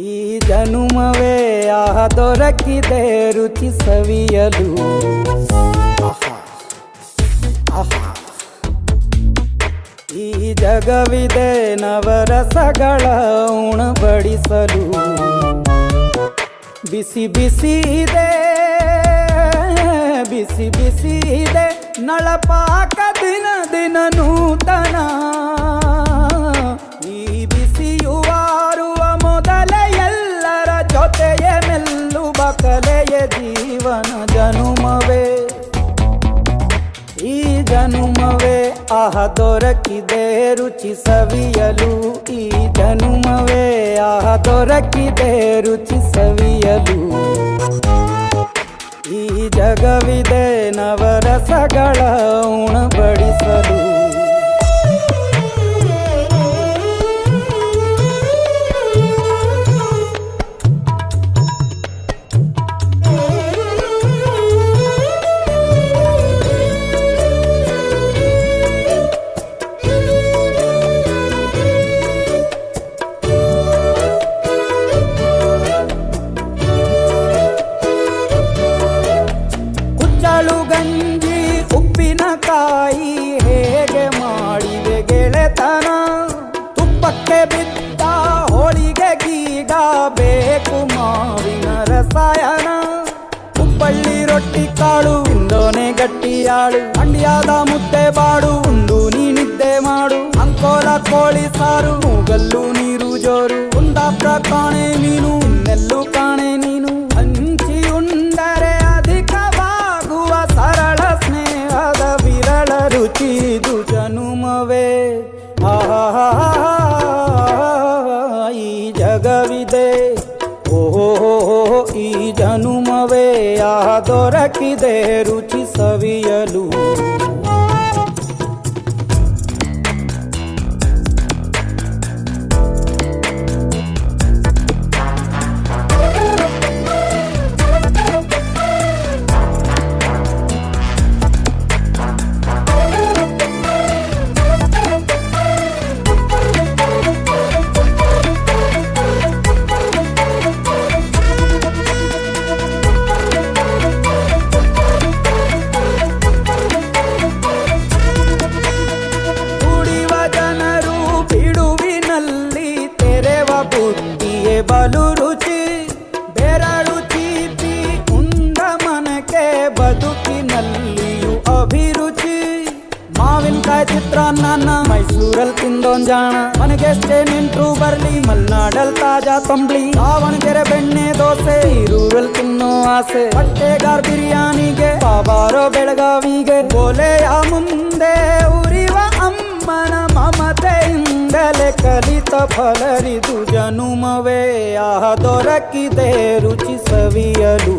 ಈ ಜನುಮವೇ ದೊರಕಿದೆ ರುಚಿ ಸವಿಯಲು. ಈ ಜಗವಿದೆ ನವರಸಗಳ ಉಣಬಡಿಸಲು. ಬಿಸಿ ಬಿಸಿ ಇದೆ, ಬಿಸಿ ಬಿಸಿ ಇದೆ ನಳಪಾಕ ದಿನ ದಿನ ನೂತನ. ಈ ಬಿಸಿಯುವಾರುವ ಮೊದಲೇ ಎಲ್ಲರ ಜೊತೆಯೇ ಮೆಲ್ಲುವ ಕಲೆಯ ಜೀವನ ಜನುಮವೇ. ಈ ಜನುಮವೇ ದೊರಕಿದೆ ರುಚಿ ಸವಿಯಲು. ಈ ಜನುಮವೇ ದೊರಕಿದೆ ರುಚಿ ಸವಿಯಲು. ಈ ಜಗವಿದೆ ನವರಸಗಳ ಉಣಬಡಿಸಲು. ಗಂಜಿ ಉಪ್ಪಿನಕಾಯಿ ಹೇಗೆ ಮಾಡಿದೆ ಗೆಳೆತನ. ತುಪ್ಪಕ್ಕೆ ಬಿದ್ದ ಹೋಳಿಗೆ ಗೀಗ ಬೇಕು ಮಾವಿನ ರಸಾಯನ. ಹುಬ್ಬಳ್ಳಿ ರೊಟ್ಟಿ ಕಾಳು ಇಂದೋನೆ ಗಟ್ಟಿಯಾಳು. ಮಂಡ್ಯದ ಮುದ್ದೆ ಬಾಡು ಉಂಡು ನೀನಿದ್ದೆ ಮಾಡು. ಅಂಕೋಲ ಕೋಳಿ ಸಾರು ಮೂಗಲ್ಲು ನೀರು ಜೋರು. ಕುಂದಾಪುರ ಕಾಣೆ ಮೀನು ಇನ್ನೆಲ್ಲೂ ಕಾಣೆ ನೀನು. ಹಂಚಿ ಉಂಡರೆ ಅಧಿಕವಾಗುವ ಸರಳ ಸ್ನೇಹದ ವಿರಳ ರುಚಿ ಇದು ಜನುಮವೇ. ಈ ಜಗವಿದೆ ಓಹೋ ಈ ಜನುಮವೇ ದೊರಕಿದೆ ರುಚಿ ಸವಿಯಲು. ಬುದ್ಧಿಯೇ ಬಲು ರುಚಿ ಬೆರಳು ಚೀಪಿ ಉಂಡ ಮನಕ್ಕೆ ಬದುಕಿನಲ್ಲಿಯೂ ಅಭಿರುಚಿ. ಮಾವಿನಕಾಯಿ ಚಿತ್ರಾನ್ನ ಮೈಸೂರಲ್ಲಿ ತಿಂದೋನ್ ಜಾಣ. ಮನೆಗೆಷ್ಟೇ ನಿಂಟ್ರು ಬರ್ಲಿ ಮಲ್ನಾಡಲ್ ತಾಜಾ ತಂಬ್ಳಿ. ದಾವಣಗೆರೆ ಬೆಣ್ಣೆ ದೋಸೆ ಈರೂರಲ್ಲಿ ತಿನ್ನೋ ಆಸೆ. ಹೊಟ್ಟೆಗಾರ್ ಬಿರಿಯಾನಿಗೆ ಬಾಬಾರೋ ಬೆಳಗಾವಿಗೆ. ಗೋಲೆಯ ಮುಂದೆ ಉರಿವ ಅಮ್ಮನ ಮಮತೆಯಿಂದಲೇ ಕಲಿತ ಫಲರಿದು ಜನುಮವೇ ದೊರಕಿದೆ ರುಚಿ ಸವಿಯಲು.